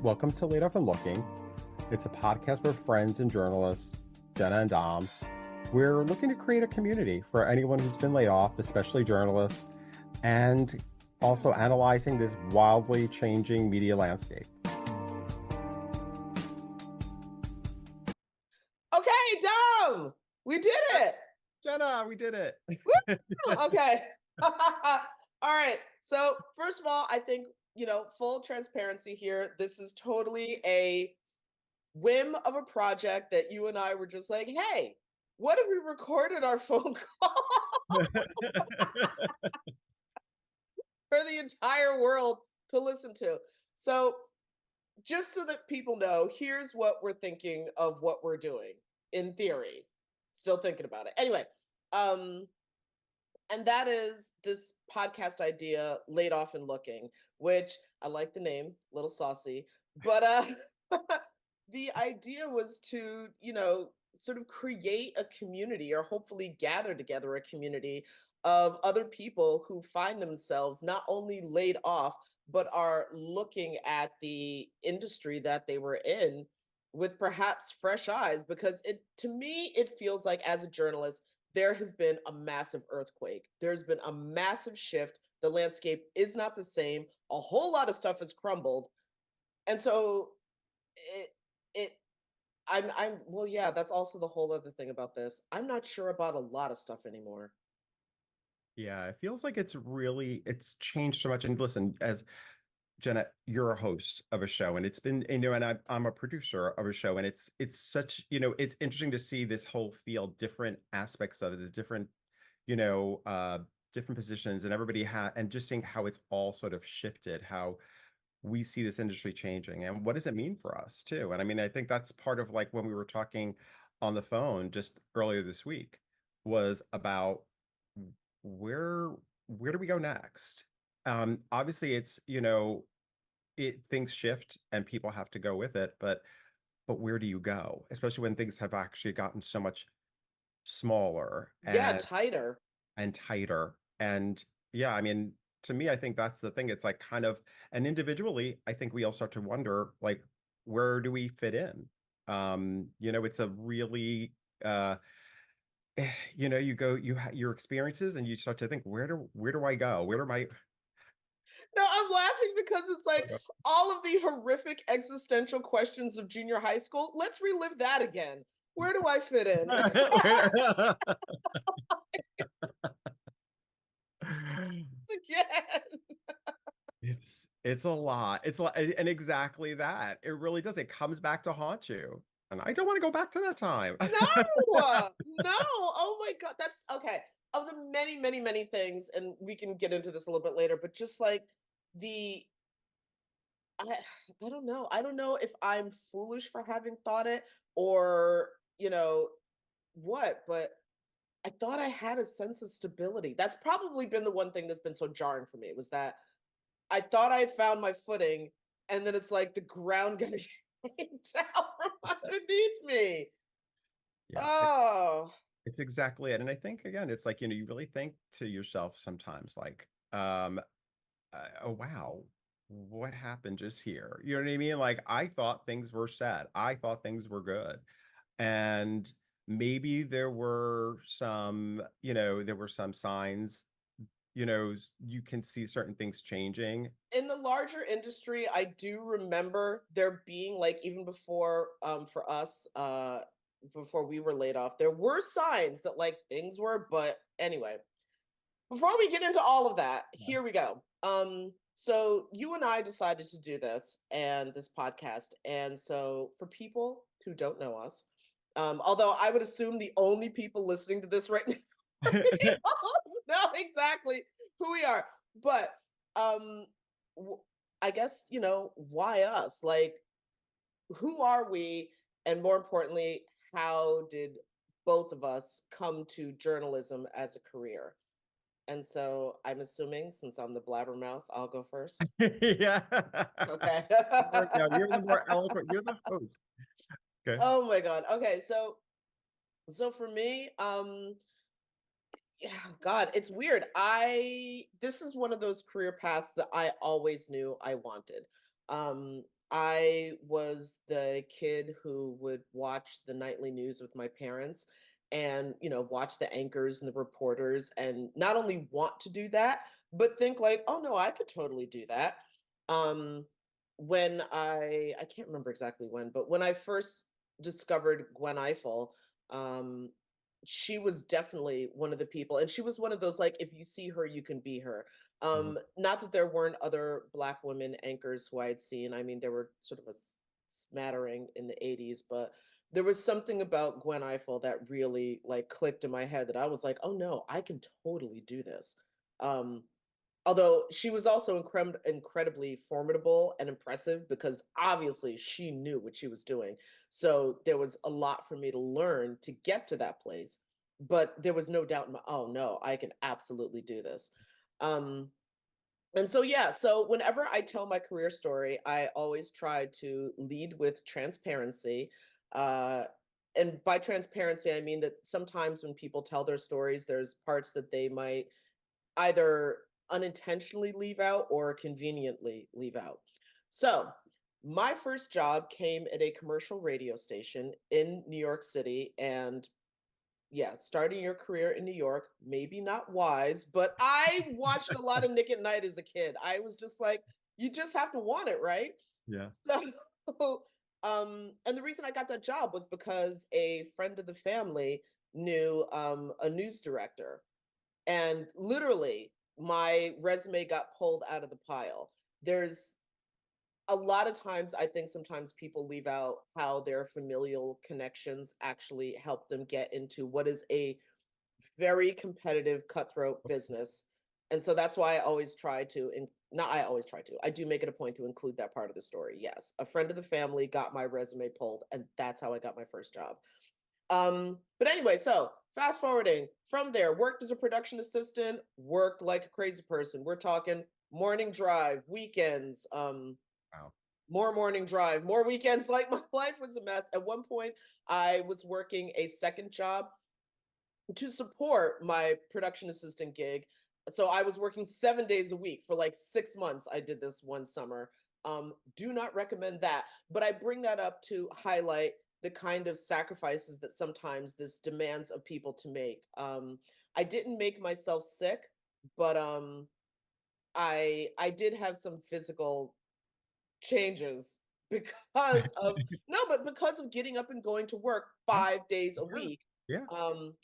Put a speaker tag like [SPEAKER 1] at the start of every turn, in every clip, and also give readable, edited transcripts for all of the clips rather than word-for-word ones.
[SPEAKER 1] Welcome to Laid Off and Looking. It's a podcast where friends and journalists, Jenna and Dom, we're looking to create a community for anyone who's been laid off, especially journalists, and also analyzing this wildly changing media landscape.
[SPEAKER 2] Okay, Dom, we did it.
[SPEAKER 1] Jenna, we did it.
[SPEAKER 2] Okay. All right. So first of all, I think, full transparency here. This is totally a whim of a project that you and I were just like, hey, what if we recorded our phone call for the entire world to listen to? So just so that people know, here's what we're thinking of what we're doing in theory. Still thinking about it. Anyway, and that is this podcast idea, Laid Off and Looking, which I like the name, a little saucy, but the idea was to, sort of create a community or hopefully gather together a community of other people who find themselves not only laid off, but are looking at the industry that they were in with perhaps fresh eyes. Because to me, it feels like as a journalist, there has been a massive earthquake. There's been a massive shift. The landscape is not the same. A whole lot of stuff has crumbled. And so it well, yeah, that's also the whole other thing about this. I'm not sure about a lot of stuff anymore.
[SPEAKER 1] Yeah, it feels like it's changed so much. And listen, as Jenna, you're a host of a show, and it's been, and I'm a producer of a show, and it's such, it's interesting to see this whole field, different aspects of it, the different, you know, uh, different positions, and and just seeing how it's all sort of shifted, how we see this industry changing, and what does it mean for us too. And I mean, I think that's part of like when we were talking on the phone just earlier this week was about where where do we go next? Obviously, things shift and people have to go with it, but where do you go, especially when things have actually gotten so much smaller
[SPEAKER 2] Yeah, tighter.
[SPEAKER 1] and tighter? And yeah, I mean, to me, I think that's the thing. It's like kind of, and individually, I think we all start to wonder, like, where do we fit in? It's a really you go, your experiences, and you start to think, where do I go? Where do I
[SPEAKER 2] No, I'm laughing because it's like all of the horrific existential questions of junior high school. Let's relive that again. Where do I fit in? Again.
[SPEAKER 1] It's a lot. It's like, and exactly that. It really does. It comes back to haunt you. And I don't want to go back to that time.
[SPEAKER 2] No. Oh my God. That's okay. Of the many, many, many things, and we can get into this a little bit later, but just like the I I don't know. I don't know if I'm foolish for having thought it or, what, but I thought I had a sense of stability. That's probably been the one thing that's been so jarring for me was that I thought I had found my footing, and then it's like the ground getting yanked out from underneath me.
[SPEAKER 1] Yeah,
[SPEAKER 2] Oh,
[SPEAKER 1] it's exactly it. And I think again, it's like, you really think to yourself sometimes, like, oh wow, what happened just here? You know what I mean? Like I thought things were set. I thought things were good. And maybe there were some signs, you can see certain things changing.
[SPEAKER 2] in the larger industry, I do remember there being like even before for us before we were laid off, there were signs that like things were, but anyway, before we get into all of that,
[SPEAKER 1] Yeah.
[SPEAKER 2] here we go. So you and I decided to do this and this podcast. And so for people who don't know us, although I would assume the only people listening to this right now know exactly who we are. But um I guess, why us? Like, who are we? And more importantly, how did both of us come to journalism as a career? And so I'm assuming since I'm the blabbermouth, I'll go first.
[SPEAKER 1] Yeah.
[SPEAKER 2] Okay.
[SPEAKER 1] No, you're the more eloquent, you're the host. Okay.
[SPEAKER 2] Oh my God. Okay. So for me, yeah, God, it's weird. This is one of those career paths that I always knew I wanted. Um, I was the kid who would watch the nightly news with my parents and, watch the anchors and the reporters and not only want to do that, but think like, oh no, I could totally do that. Um, when I can't remember exactly when, but when I first discovered Gwen Ifill, um, she was definitely one of the people, and she was one of those like, if you see her, you can be her.
[SPEAKER 1] Mhm.
[SPEAKER 2] Not that there weren't other Black women anchors who I had seen. I mean, there were sort of a smattering in the 80s, but there was something about Gwen Ifill that really like clicked in my head that I was like, oh no, I can totally do this. Um, Although she was also incredibly formidable and impressive because obviously she knew what she was doing. So there was a lot for me to learn to get to that place. But there was no doubt in my, oh no, I can absolutely do this. Um, and so, yeah, so whenever I tell my career story, I always try to lead with transparency. Uh, and by transparency, I mean that sometimes when people tell their stories, there's parts that they might either unintentionally leave out or conveniently leave out. So, my first job came at a commercial radio station in New York City. And yeah, starting your career in New York, maybe not wise, but I watched a lot of Nick at Night as a kid. I was just like, you just have to want it, right?
[SPEAKER 1] Yeah.
[SPEAKER 2] So, and the reason I got that job was because a friend of the family knew a news director, and literally my resume got pulled out of the pile. There's a lot of times I think sometimes people leave out how their familial connections actually help them get into what is a very competitive cutthroat business. And so that's why I always try to not I always try to. I do make it a point to include that part of the story. Yes, a friend of the family got my resume pulled and that's how I got my first job. But anyway, so fast forwarding from there, worked as a production assistant, worked like a crazy person. We're talking morning drive, weekends,
[SPEAKER 1] Wow.
[SPEAKER 2] more morning drive, more weekends. Like my life was a mess. At one point, I was working a second job to support my production assistant gig. So I was working 7 days a week for like 6 months. I did this one summer. Do not recommend that. But I bring that up to highlight the kind of sacrifices that sometimes this demands of people to make. I didn't make myself sick, but I did have some physical changes because of no, but because of getting up and going to work
[SPEAKER 1] Yeah.
[SPEAKER 2] 5 days a
[SPEAKER 1] Sure.
[SPEAKER 2] week.
[SPEAKER 1] Yeah.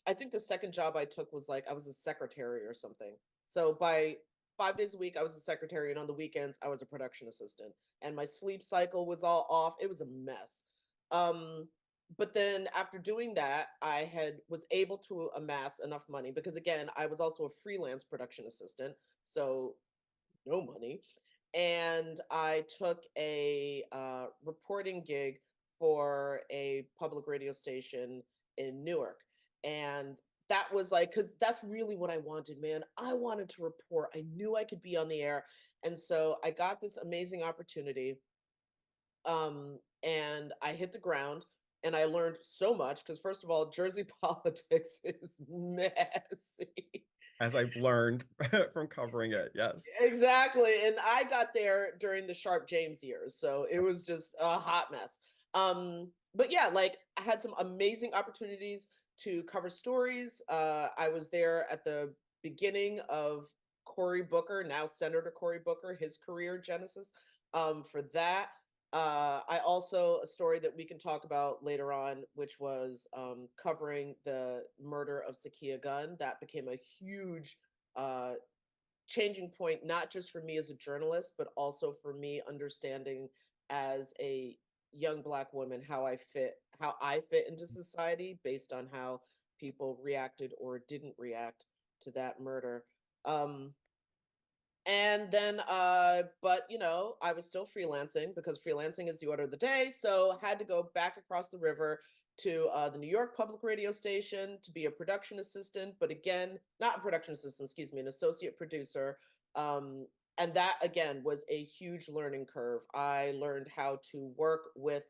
[SPEAKER 2] I think the second job I took was like I was a secretary or something. So by 5 days a week, I was a secretary, and on the weekends, I was a production assistant. And my sleep cycle was all off. It was a mess. Um, but then after doing that, I had was able to amass enough money because again, I was also a freelance production assistant. So no money. And I took a reporting gig for a public radio station in Newark. And that was like, because that's really what I wanted, man. I wanted to report. I knew I could be on the air. And so I got this amazing opportunity. And I hit the ground and I learned so much because, first of all, Jersey politics is messy.
[SPEAKER 1] As I've learned from covering it. Yes.
[SPEAKER 2] Exactly. And I got there during the Sharp James years. So it was just a hot mess. But yeah, like I had some amazing opportunities to cover stories. I was there at the beginning of Cory Booker, now Senator Cory Booker, his career genesis. For that. I also a story that we can talk about later on, which was covering the murder of Sakia Gunn. That became a huge uh, changing point, not just for me as a journalist, but also for me understanding as a young Black woman how I fit into society based on how people reacted or didn't react to that murder. Um, and then, but I was still freelancing because freelancing is the order of the day. So had to go back across the river to the New York public radio station to be a production assistant, but again, not a production assistant, excuse me, an associate producer. Um, and that again was a huge learning curve. I learned how to work with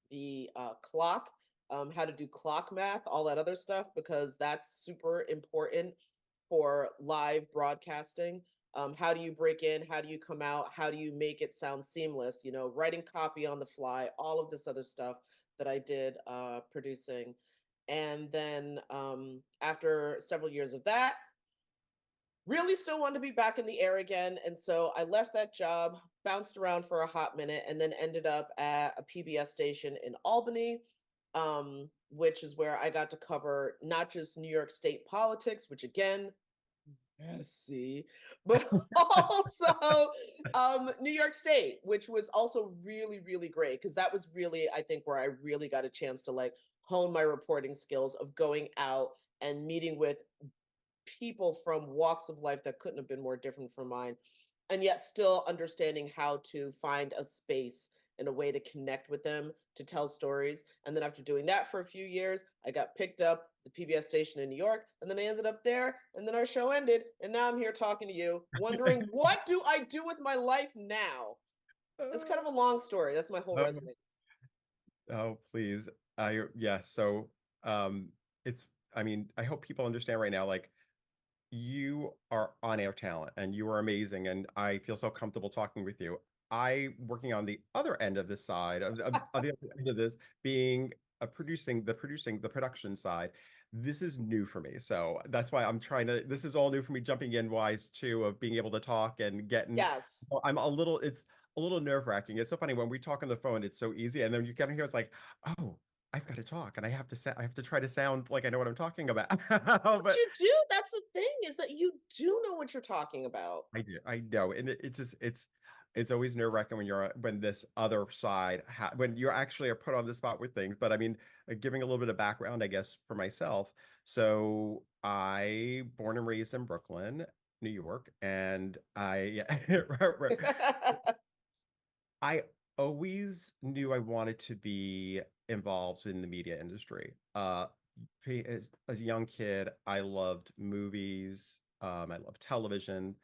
[SPEAKER 2] the clock, how to do clock math, all that other stuff, because that's super important for live broadcasting. How do you break in? How do you come out? How do you make it sound seamless? You know, writing copy on the fly, all of this other stuff that I did producing. And then after several years of that, really still wanted to be back in the air again. And so I left that job, bounced around for a hot minute, and then ended up at a PBS station in Albany, which is where I got to cover not just New York State politics, which again, messy, but also New York State, which was also really, really great because that was really, I think, where I really got a chance to like hone my reporting skills of going out and meeting with people from walks of life that couldn't have been more different from mine, and yet still understanding how to find a space and a way to connect with them to tell stories. And then after doing that for a few years, I got picked up the PBS station in New York, and then I ended up there, and then our show ended, and now I'm here talking to you, wondering what do I do with my life now? It's kind of a long story. That's my whole
[SPEAKER 1] Oh,
[SPEAKER 2] resume.
[SPEAKER 1] oh, please. Yeah, so um it's I mean, I hope people understand right now, like you are on-air talent and you are amazing, and I feel so comfortable talking with you. I working on the other end of this side of the other end of this being a producing the production side. This is new for me. So that's why I'm trying to this is all new for me jumping in wise too of being able to talk and getting
[SPEAKER 2] Yes.
[SPEAKER 1] well, I'm a little it's a little nerve-wracking. It's so funny when we talk on the phone, it's so easy. And then you get in here, it's like, oh, I've got to talk and I have to try to sound like I know what I'm talking about.
[SPEAKER 2] But
[SPEAKER 1] But
[SPEAKER 2] you do. That's the thing, is that you do know what you're talking about.
[SPEAKER 1] I do. I know. And it's just it's always nerve-wracking when you're when this other side when you're actually are put on the spot with things. But I mean, giving a little bit of background, I guess, for myself. So I born and raised in Brooklyn, New York, and I yeah, I always knew I wanted to be involved in the media industry. As a young kid, I loved movies. I loved television.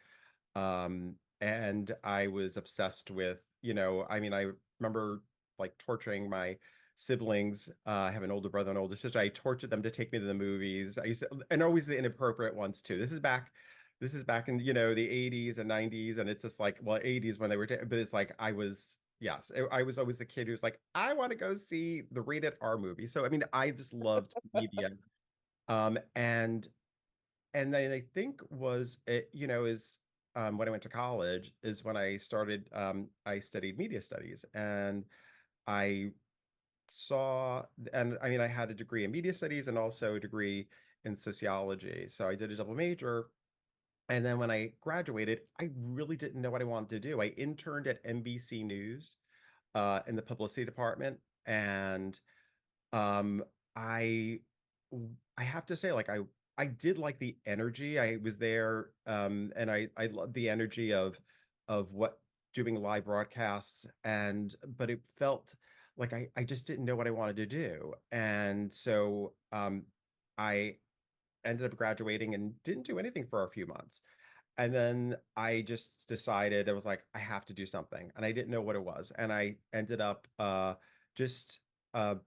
[SPEAKER 1] And I was obsessed with, I mean, I remember like torturing my siblings. I have an older brother and older sister. I tortured them to take me to the movies. I used to, and always the inappropriate ones too. This is back in, the 80s and 90s. And it's just like, well, 80s when they were, but it's like, yes, I was always the kid who's like, I want to go see the rated R movie. So, I mean, I just loved media. And then I think was it, is when I went to college is when I studied media studies and I and I mean I had a degree in media studies and also a degree in sociology. So I did a double major. And then when I graduated, I really didn't know what I wanted to do. I interned at NBC News in the publicity department, and um, I I have to say, like I did like the energy. I was there, and I loved the energy of what doing live broadcasts, and but it felt like I just didn't know what I wanted to do, and so I ended up graduating and didn't do anything for a few months. And then I just decided I was like, I have to do something. And I didn't know what it was. And I ended up just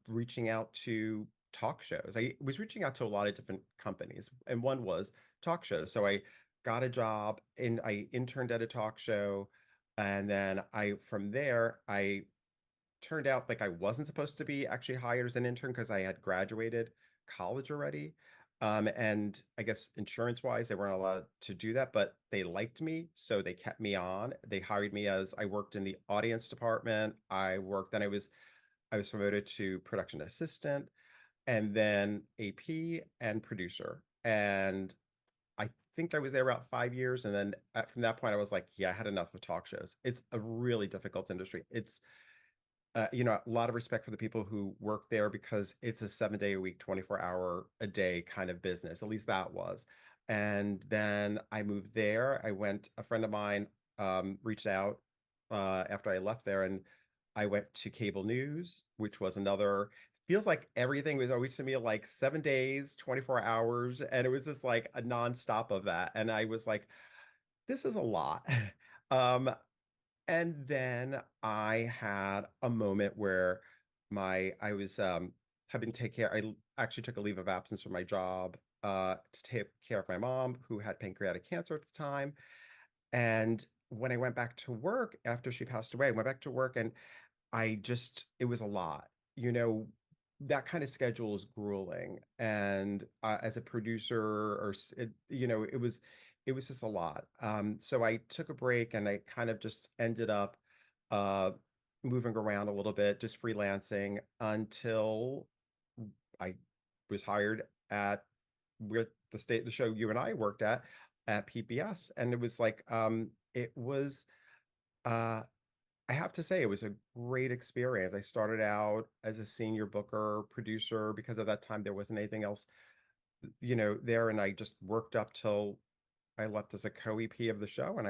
[SPEAKER 1] reaching out to talk shows. I was reaching out to a lot of different companies, and one was talk shows. So I got a job and I interned at a talk show. And then from there, I turned out like I wasn't supposed to be actually hired as an intern because I had graduated college already. And I guess insurance wise, they weren't allowed to do that, but they liked me, so they kept me on. They hired me as I worked in the audience department. Then I was promoted to production assistant and then AP and producer. And I think I was there about 5 years. And then from that point, I was like, yeah, I had enough of talk shows. It's a really difficult industry. It's a lot of respect for the people who work there because it's a 7 day a week, 24-hour a day kind of business. At least that was. And then I moved there. A friend of mine reached out after I left there, and I went to cable news, which was feels like everything was always to me like 7 days, 24 hours. And it was just like a nonstop of that. And I was like, this is a lot. Um, and then I had a moment where I was having to take care. Actually took a leave of absence from my job to take care of my mom who had pancreatic cancer at the time. And when I went back to work after she passed away, I went back to work and it was a lot. You know, that kind of schedule is grueling. And as a producer it was just a lot. So I took a break and I kind of just ended up uh, moving around a little bit, just freelancing until I was hired at with the show you and I worked at PBS. And it was like, it was, uh, I have to say, it was a great experience. I started out as a senior booker producer because at that time there wasn't anything else, there, and I just worked up till I left as a co-EP of the show. And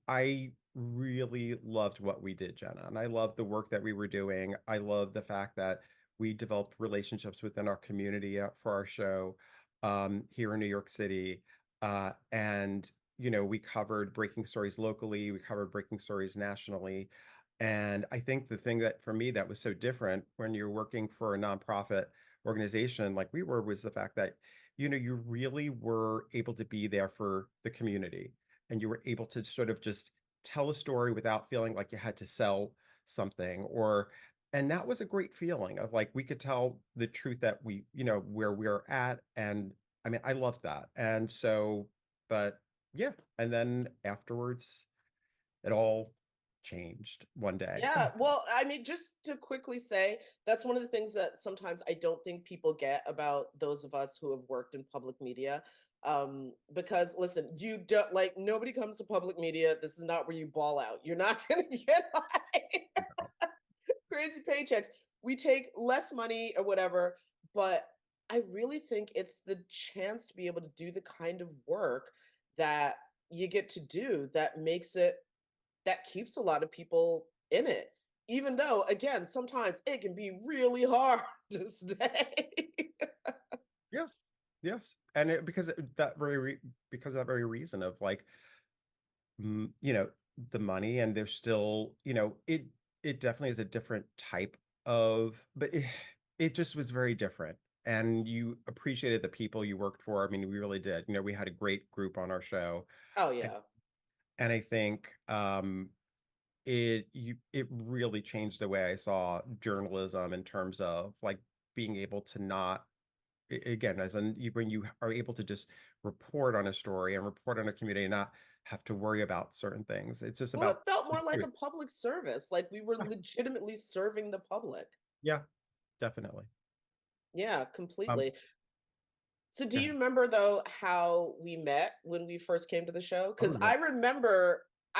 [SPEAKER 1] I really loved what we did, Jenna. And I loved the work that we were doing. I love the fact that we developed relationships within our community for our show here in New York City. And, we covered breaking stories locally, we covered breaking stories nationally. And I think the thing that for me that was so different when you're working for a nonprofit organization like we were was the fact that you really were able to be there for the community, and you were able to sort of just tell a story without feeling like you had to sell something. And that was a great feeling of like we could tell the truth that where we're at. And I loved that. And so, but yeah, and then afterwards it all changed one day.
[SPEAKER 2] Yeah, well, I mean, just to quickly say, that's one of the things that sometimes I don't think people get about those of us who have worked in public media. Because listen, you don't like nobody comes to public media. This is not where you ball out. You're not gonna get like crazy paychecks. We take less money or whatever, but I really think it's the chance to be able to do the kind of work that you get to do that keeps a lot of people in it. Even though, again, sometimes it can be really hard to stay.
[SPEAKER 1] Yes. Yes. And because of that very reason of like, mm, you know, the money. And there's still, it definitely is a different type but it just was very different. And you appreciated the people you worked for. I mean, we really did. We had a great group on our show.
[SPEAKER 2] Oh
[SPEAKER 1] And,
[SPEAKER 2] yeah.
[SPEAKER 1] and I think it really changed the way I saw journalism in terms of like being able to not again, when you are able to just report on a story and report on a community and not have to worry about certain things. It's just
[SPEAKER 2] Well, it
[SPEAKER 1] about
[SPEAKER 2] felt
[SPEAKER 1] the
[SPEAKER 2] more like
[SPEAKER 1] truth.
[SPEAKER 2] a public service, like we were
[SPEAKER 1] Yes.
[SPEAKER 2] legitimately serving the public.
[SPEAKER 1] Yeah, definitely.
[SPEAKER 2] Yeah,
[SPEAKER 1] Um,
[SPEAKER 2] completely. So do
[SPEAKER 1] go
[SPEAKER 2] you
[SPEAKER 1] ahead.
[SPEAKER 2] remember though how we met when we first came to the show?
[SPEAKER 1] Oh
[SPEAKER 2] Because
[SPEAKER 1] yeah.
[SPEAKER 2] I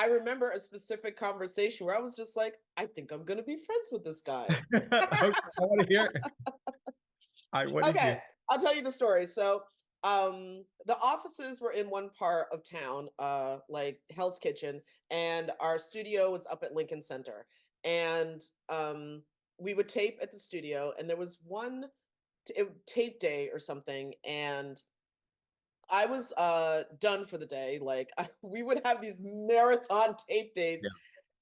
[SPEAKER 2] remember a specific conversation where I was just like, I think I'm gonna be friends with this guy.
[SPEAKER 1] Okay, I want to hear. I want to
[SPEAKER 2] Okay,
[SPEAKER 1] hear.
[SPEAKER 2] I'll tell you the story. So, the offices were in one part of town, like Hell's Kitchen, and our studio was up at Lincoln Center. And we would tape at the studio, and there was one tape day or something, and I was done for the day. Like we would have these marathon tape days,
[SPEAKER 1] Yes.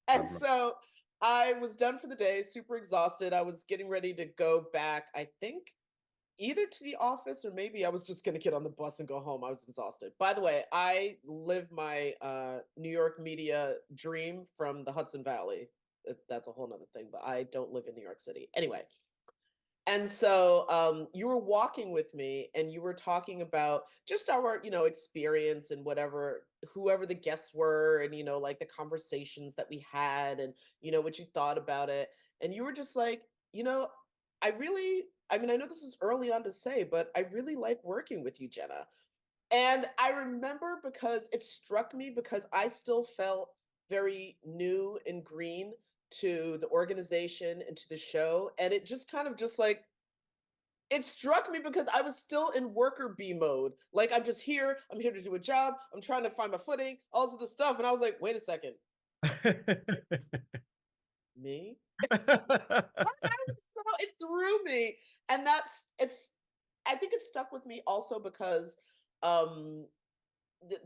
[SPEAKER 1] I
[SPEAKER 2] and
[SPEAKER 1] love.
[SPEAKER 2] so I was done for the day, super exhausted. I was getting ready to go back. I think either to the office or maybe I was just going to get on the bus and go home. I was exhausted. By the way, I live my New York media dream from the Hudson Valley. That's a whole nother thing, but I don't live in New York City. Anyway, and so you were walking with me and you were talking about just our, experience and whatever, whoever the guests were and, like the conversations that we had and, what you thought about it. And you were just like, you know, I mean, I know this is early on to say, but I really like working with you, Jenna. And I remember because it struck me because I still felt very new and green to the organization and to the show. And it just kind of just like it struck me because I was still in worker bee mode. Like I'm just here, I'm here to do a job, I'm trying to find my footing, all of this stuff. And I was like, wait a second, me? So it threw me. And I think it stuck with me also because um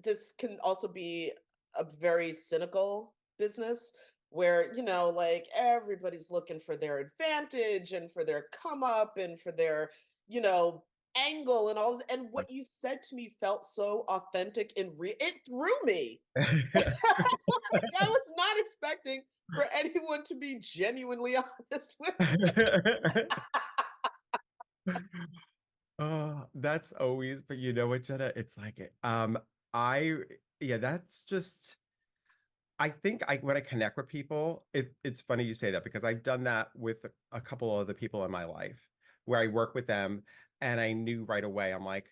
[SPEAKER 2] this can also be a very cynical business where like everybody's looking for their advantage and for their come up and for their you know angle and all this, and what you said to me felt so authentic and real. It threw me. Like, I was not expecting for anyone to be genuinely honest with me.
[SPEAKER 1] Oh, that's always, but you know what, Jenna? It's like I yeah, that's just I think when I connect with people, it's funny you say that because I've done that with a couple of other people in my life where I work with them and I knew right away, I'm like,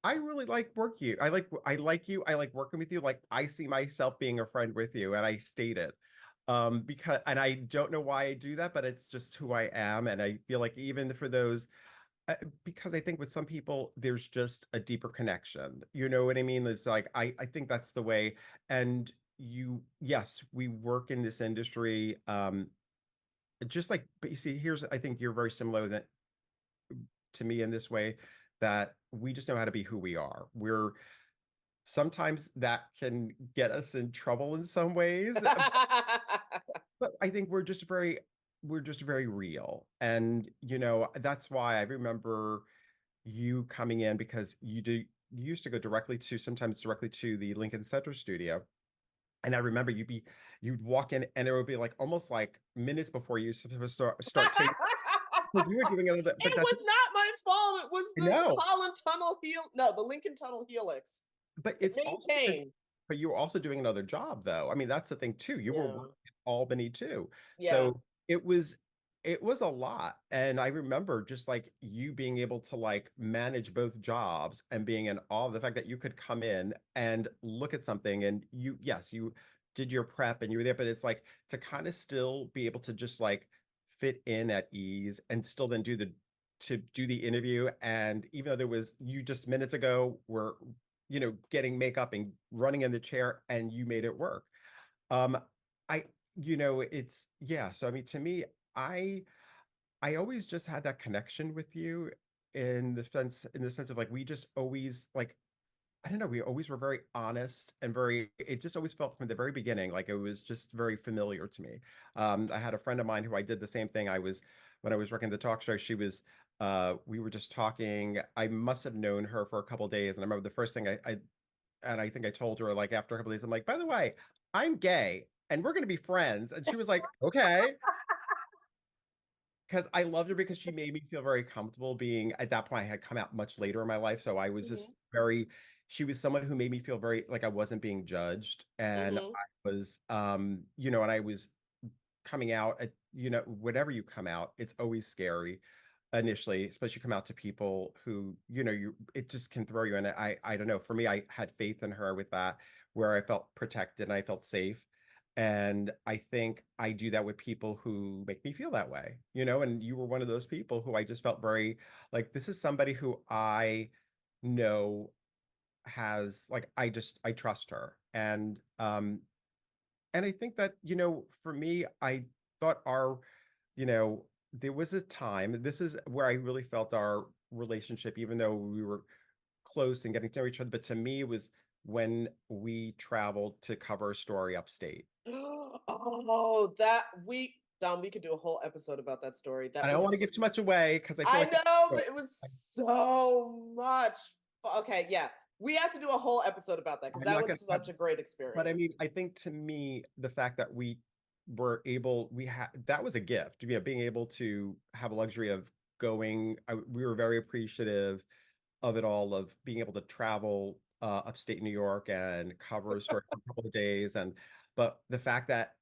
[SPEAKER 1] I really like work you. I like you. I like working with you. Like I see myself being a friend with you, and I state it. Because and I don't know why I do that, but it's just who I am. And I feel like even for those because I think with some people there's just a deeper connection. You know what I mean? It's like I think that's the way. And yes, we work in this industry. Just like but you see, here's I think you're very similar to me in this way that we just know how to be who we are. We're sometimes that can get us in trouble in some ways, but I think we're just very real. And you know, that's why I remember you coming in because you used to go directly to sometimes directly to the Lincoln Center studio. And I remember you'd walk in and it would be like almost like minutes before you supposed to start taking because you were doing it, but
[SPEAKER 2] It
[SPEAKER 1] that's
[SPEAKER 2] was not my fault. It was
[SPEAKER 1] I
[SPEAKER 2] the
[SPEAKER 1] know.
[SPEAKER 2] Holland Tunnel no, the Lincoln Tunnel Helix.
[SPEAKER 1] But it's also because
[SPEAKER 2] Maintain.
[SPEAKER 1] but you were also doing another job though. I mean, that's the thing too. You were
[SPEAKER 2] Yeah.
[SPEAKER 1] working in Albany too.
[SPEAKER 2] Yeah.
[SPEAKER 1] So it was a lot. And I remember just like you being able to like manage both jobs and being in awe of the fact that you could come in and look at something and yes, you did your prep and you were there, but it's like to kind of still be able to just like fit in at ease and still then do the interview. And even though there was you just minutes ago were getting makeup and running in the chair and you made it work. Um, I, it's yeah. So I mean, to me, I I always just had that connection with you in the sense of like we just always like I don't know, we always were very honest and very it just always felt from the very beginning like it was just very familiar to me. I had a friend of mine who I did the same thing. I was when I was working the talk show, she was we were just talking. I must have known her for a couple days, and I remember the first thing I think I told her like after a couple days, I'm like, by the way, I'm gay and we're gonna be friends. And she was like, okay. Because I loved her because she made me feel very comfortable being at that point I had come out much later in my life. So I was just
[SPEAKER 2] Mhm.
[SPEAKER 1] very she was someone who made me feel very like I wasn't being judged. And
[SPEAKER 2] Mhm.
[SPEAKER 1] I was and I was coming out at whatever you come out, it's always scary initially, especially come out to people who, you it just can throw you in it. I don't know. For me, I had faith in her with that, where I felt protected and I felt safe. And I think I do that with people who make me feel that way, and you were one of those people who I just felt very like this is somebody who I know has like I trust her. And I think that, for me, I thought there was a time, this is where I really felt our relationship, even though we were close and getting to know each other, but to me, it was when we traveled to cover a story upstate.
[SPEAKER 2] Oh, that we Dom, we could do a whole episode about that story.
[SPEAKER 1] And
[SPEAKER 2] That
[SPEAKER 1] I don't want to give
[SPEAKER 2] was
[SPEAKER 1] too much away because I feel
[SPEAKER 2] I
[SPEAKER 1] like
[SPEAKER 2] know, but it was so much okay, yeah. We have to do a whole episode about that because
[SPEAKER 1] I'm
[SPEAKER 2] that
[SPEAKER 1] not
[SPEAKER 2] was
[SPEAKER 1] going to,
[SPEAKER 2] such a great
[SPEAKER 1] but I mean,
[SPEAKER 2] experience.
[SPEAKER 1] I think to me, the fact that we had that was a gift, being able to have a luxury of going. We were very appreciative of it all, of being able to travel upstate New York and cover a story for a couple of days. But the fact that,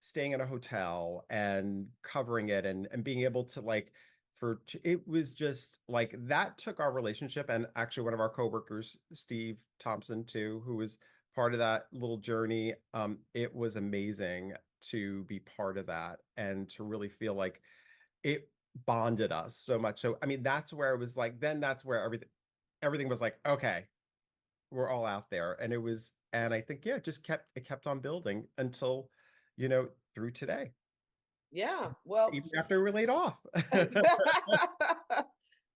[SPEAKER 1] staying in a hotel and covering it and being able to like, it was just like that took our relationship. And actually, one of our coworkers, Steve Thompson, too, who was part of that little journey, it was amazing to be part of that and to really feel like it bonded us so much. So I mean, that's where it was like then that's where everything was like, okay, we're all out there. And and I think, yeah, it kept on building until, through today,
[SPEAKER 2] Yeah. Well,
[SPEAKER 1] even after we were laid off.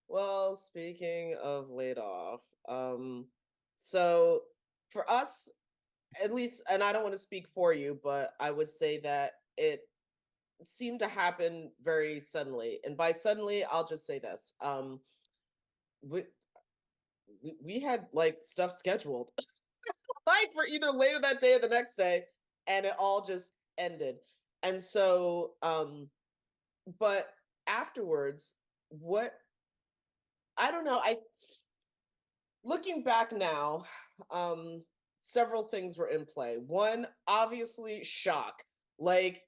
[SPEAKER 2] well, speaking of laid off, so for us, at least, and I don't want to speak for you, but I would say that it seemed to happen very suddenly. And by suddenly, I'll just say this. we had like stuff scheduled like for either later that day or the next day, and it all just ended. And so, but afterwards, what I don't know, I looking back now, um, several things were in play. One, obviously, shock. Like,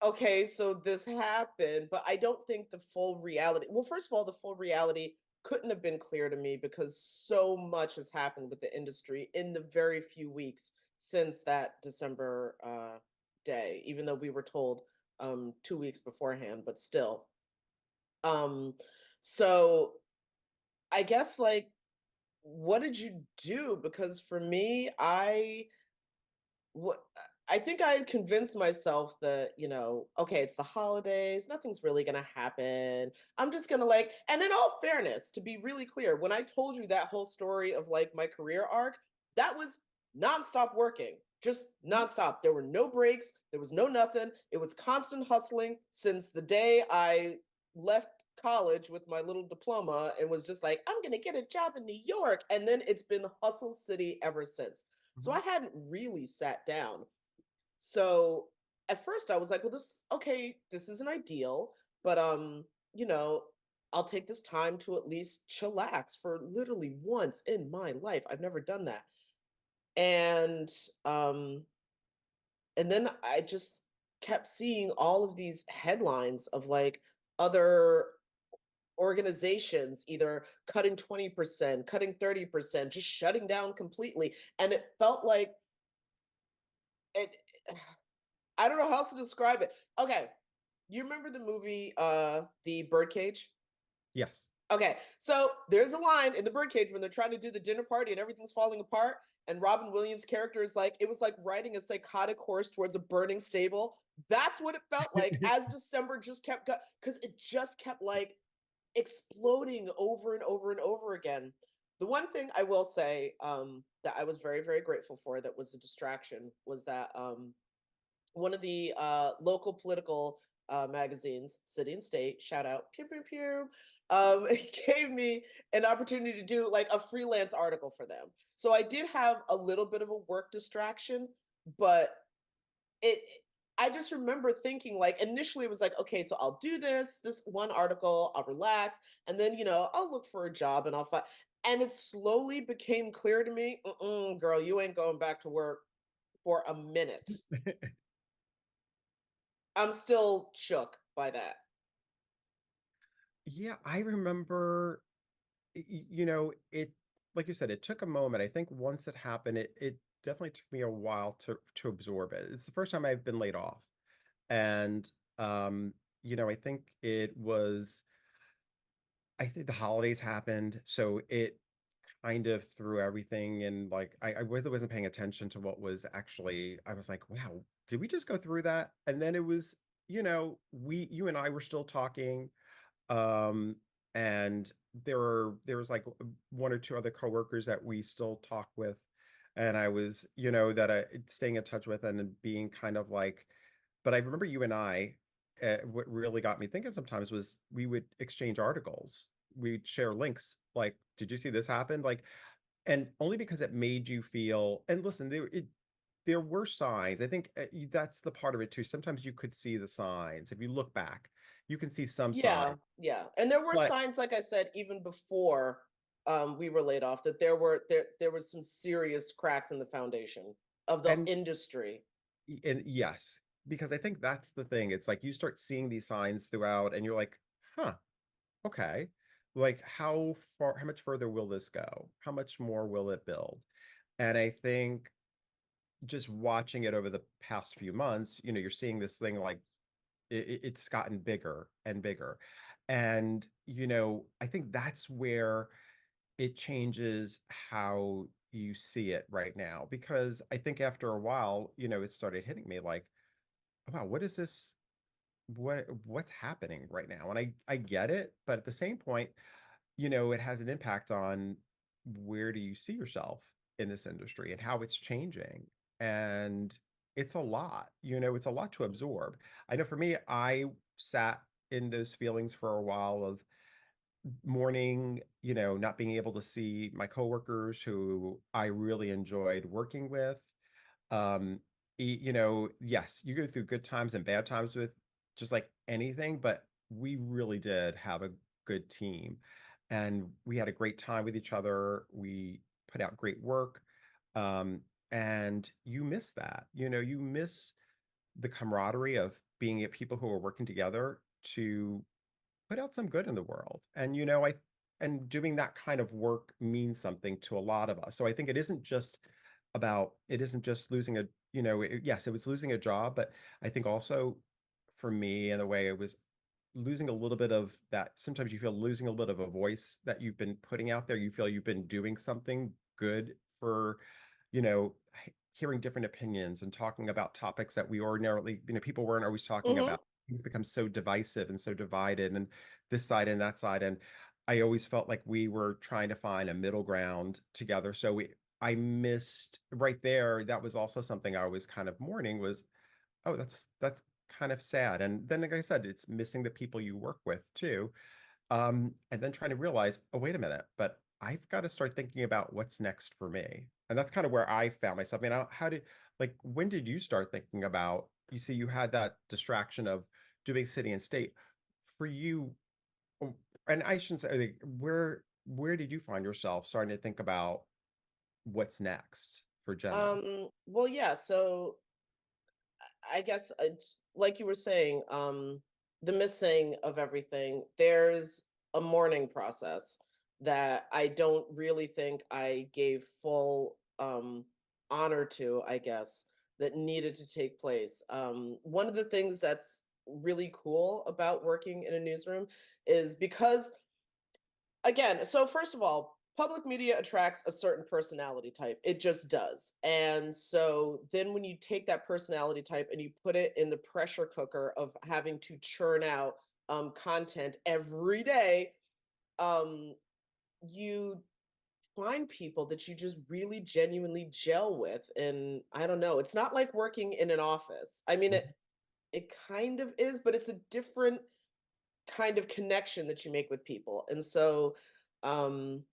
[SPEAKER 2] okay, so this happened, but I don't think the full reality. Well, first of all, the full reality couldn't have been clear to me because so much has happened with the industry in the very few weeks since that December day, even though we were told 2 weeks beforehand, but still. Um, so I guess like what did you do? Because for me, what I think I had convinced myself that, okay, it's the holidays, nothing's really gonna happen. I'm just gonna like, and in all fairness, to be really clear, when I told you that whole story of like my career arc, that was nonstop working, just nonstop. There were no breaks, there was no nothing. It was constant hustling since the day I left college with my little diploma and was just like, I'm gonna get a job in New York. And then it's been hustle city ever since. So I
[SPEAKER 1] Mhm.
[SPEAKER 2] hadn't really sat down. So at first I was like, well, this okay, this isn't ideal, but you know, I'll take this time to at least chillax for literally once in my life. I've never done that. And um and then I just kept seeing all of these headlines of like other organizations either cutting 20%, cutting 30%, just shutting down completely. And it felt like it I don't know how else to describe it. Okay. You remember the movie The Birdcage?
[SPEAKER 1] Yes.
[SPEAKER 2] Okay. So there's a line in The Birdcage when they're trying to do the dinner party and everything's falling apart and Robin Williams' character is like it was like riding a psychotic horse towards a burning stable. That's what it felt like as December just kept cuz it just kept like exploding over and over and over again. The one thing I will say that I was very very grateful for that was a distraction was that one of the local political magazines, City and State, shout out, pew pew pew, it gave me an opportunity to do like a freelance article for them. So I did have a little bit of a work distraction, but it. I just remember thinking like initially it was like, okay, so I'll do this one article, I'll relax, and then I'll look for a job and I'll find. And it slowly became clear to me, girl, you ain't going back to work for a minute. I'm still shook by that.
[SPEAKER 1] Yeah, I remember, it, like you said, it took a moment. I think once it happened, it definitely took me a while to absorb it. It's the first time I've been laid off. And I think I think the holidays happened, so it kind of threw everything and like I really wasn't paying attention to what was actually I was like, wow, did we just go through that? And then it was, you and I were still talking. Um, and there was like one or two other coworkers that we still talk with, and I was, that I staying in touch with and then being kind of like, but I remember you and I, what really got me thinking sometimes was we would exchange articles, we'd share links, like, did you see this happen? Like, and only because it made you feel, and listen, there were signs. I think that's the part of it too. Sometimes you could see the signs. If you look back, you can see some
[SPEAKER 2] Yeah,
[SPEAKER 1] signs.
[SPEAKER 2] yeah. And there were
[SPEAKER 1] But
[SPEAKER 2] signs, like I said, even before we were laid off, that there was some serious cracks in the foundation of the
[SPEAKER 1] and
[SPEAKER 2] industry.
[SPEAKER 1] and yes, because I think that's the thing. It's like you start seeing these signs throughout, and you're like, huh, okay. Like how much further will this go? How much more will it build? And I think just watching it over the past few months, you're seeing this thing like it's gotten bigger and bigger. And, I think that's where it changes how you see it right now. Because I think after a while, it started hitting me like, wow, what is this? What's happening right now? And I get it, but at the same point, it has an impact on where do you see yourself in this industry and how it's changing. And it's a lot, it's a lot to absorb. I know for me, I sat in those feelings for a while of, mourning, not being able to see my coworkers who I really enjoyed working with. Um, yes, you go through good times and bad times with just like anything, but we really did have a good team and we had a great time with each other. We put out great work. Um, and you miss that, you miss the camaraderie of being at people who are working together to put out some good in the world. And doing that kind of work means something to a lot of us. So I think it isn't just losing yes, it was losing a job, but I think also for me in a way it was losing a little bit of that. Sometimes you feel losing a little bit of a voice that you've been putting out there. You feel you've been doing something good for, hearing different opinions and talking about topics that we ordinarily, people weren't always talking
[SPEAKER 2] Mhm.
[SPEAKER 1] about. Things become so divisive and so divided, and this side and that side. And I always felt like we were trying to find a middle ground together. I missed right there. That was also something I was kind of mourning was, oh, that's kind of sad. And then, like I said, it's missing the people you work with too. And then trying to realize, oh, wait a minute, but I've got to start thinking about what's next for me. And that's kind of where I found myself. I mean, when did you start thinking about, you see, you had that distraction of doing city and state for you, oh, and I shouldn't say, like, where did you find yourself starting to think about what's next for Jenna?
[SPEAKER 2] Well, yeah, so I guess, like you were saying, the missing of everything, there's a mourning process that I don't really think I gave full honor to, I guess, that needed to take place. One of the things that's really cool about working in a newsroom is because, again, so first of all, public media attracts a certain personality type. It just does. And so then when you take that personality type and you put it in the pressure cooker of having to churn out content every day, um, you find people that you just really genuinely gel with. And I don't know, it's not like working in an office. I mean, it kind of is, but it's a different kind of connection that you make with people. And so, um,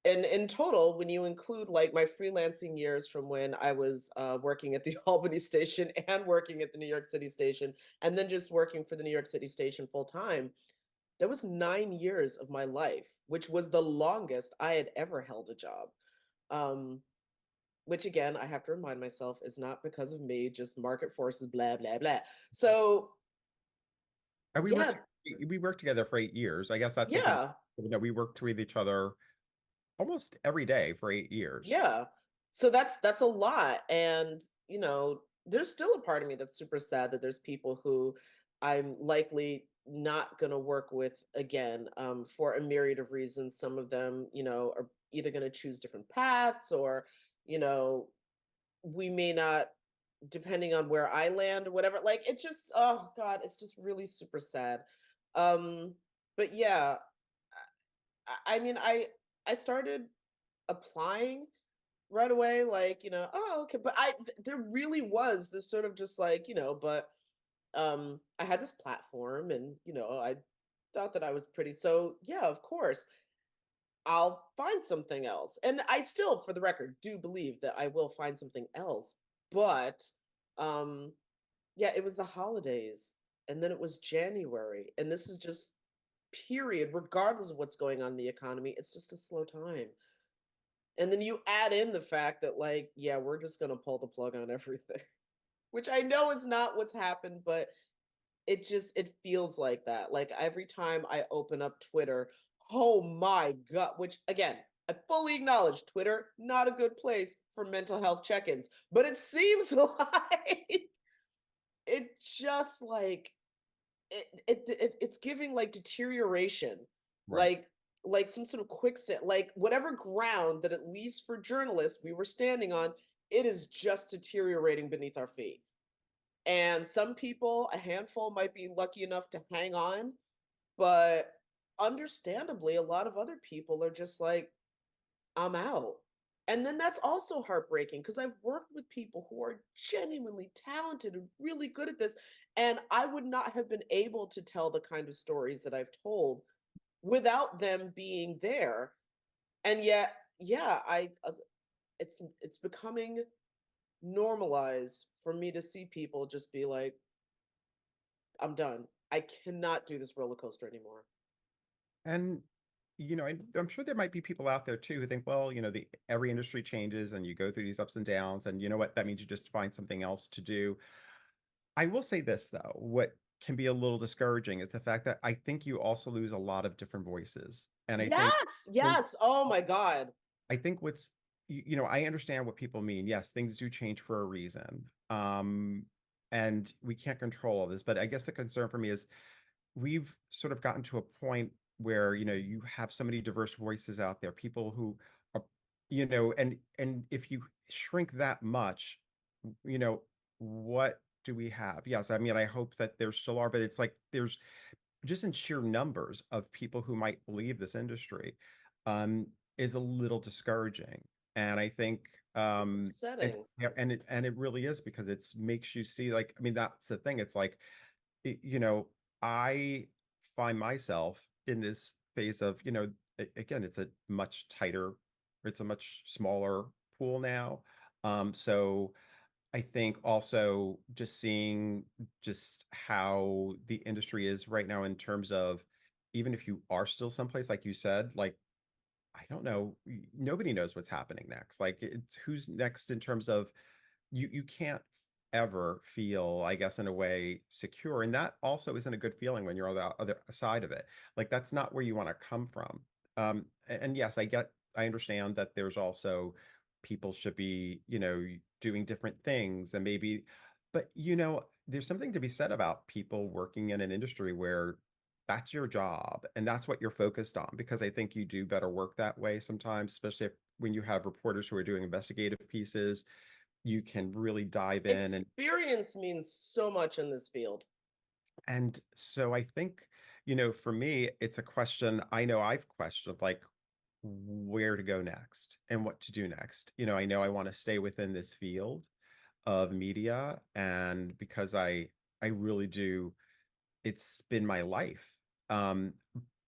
[SPEAKER 2] and in total, when you include like my freelancing years from when I was working at the Albany station and working at the New York City station, and then just working for the New York City station full time, that was 9 years of my life, which was the longest I had ever held a job. Um, which again, I have to remind myself is not because of me, just market forces, blah, blah, blah. So
[SPEAKER 1] And
[SPEAKER 2] yeah,
[SPEAKER 1] we worked together for 8 years. I guess that's something,
[SPEAKER 2] yeah.
[SPEAKER 1] we worked with each other almost every day for 8 years.
[SPEAKER 2] Yeah. So that's a lot. And, there's still a part of me that's super sad that there's people who I'm likely not going to work with again for a myriad of reasons. Some of them, are either going to choose different paths or, you know, we may not, depending on where I land or whatever. Like it just, oh God, it's just really super sad. Um, but yeah, I mean, I started applying right away, like, oh, okay. But there really was this sort of just like, but I had this platform and, I thought that I was pretty. So yeah, of course, I'll find something else. And I still, for the record, do believe that I will find something else. But um, yeah, it was the holidays and then it was January. And this is just period, regardless of what's going on in the economy, it's just a slow time. And then you add in the fact that, like, yeah, we're just gonna pull the plug on everything, which I know is not what's happened, but it feels like that. Like every time I open up Twitter, oh my God, which again, I fully acknowledge Twitter, not a good place for mental health check-ins, but it seems like it just like it's giving like deterioration,
[SPEAKER 1] Right.
[SPEAKER 2] like some sort of quicksand, like whatever ground that at least for journalists we were standing on, it is just deteriorating beneath our feet. And some people, a handful, might be lucky enough to hang on, but understandably, a lot of other people are just like, I'm out. And then that's also heartbreaking because I've worked with people who are genuinely talented and really good at this. And I would not have been able to tell the kind of stories that I've told without them being there. And yet, yeah, I it's becoming normalized for me to see people just be like, I'm done. I cannot do this roller coaster anymore.
[SPEAKER 1] And I'm sure there might be people out there too who think, well, the every industry changes and you go through these ups and downs, and you know what? That means you just find something else to do. I will say this though, what can be a little discouraging is the fact that I think you also lose a lot of different voices. And I think
[SPEAKER 2] Yes,
[SPEAKER 1] so
[SPEAKER 2] yes. Oh my God.
[SPEAKER 1] I think what's I understand what people mean. Yes, things do change for a reason. And we can't control all this, but I guess the concern for me is we've sort of gotten to a point where you have so many diverse voices out there, people who are and if you shrink that much, you know what do we have? Yes, I mean, I hope that there still are, but it's like there's just in sheer numbers of people who might leave this industry, um, is a little discouraging. And I think
[SPEAKER 2] It's upsetting.
[SPEAKER 1] it's yeah, and it really is because it's makes you see, like, I mean, that's the thing. It's like you know, I find myself in this phase of, again, it's a much smaller pool now. So I think also just seeing just how the industry is right now in terms of even if you are still someplace, like you said, like I don't know, nobody knows what's happening next. Like who's next in terms of you can't ever feel, I guess, in a way secure. And that also isn't a good feeling when you're on the other side of it. Like that's not where you want to come from. And yes, I understand that there's also people should be, doing different things and maybe, but there's something to be said about people working in an industry where that's your job and that's what you're focused on, because I think you do better work that way sometimes, especially when you have reporters who are doing investigative pieces. You can really dive in,
[SPEAKER 2] Experience means so much in this field.
[SPEAKER 1] and so I think, for me, it's a question I know I've questioned of like where to go next and what to do next. I know I want to stay within this field of media, and because I really do, it's been my life. Um,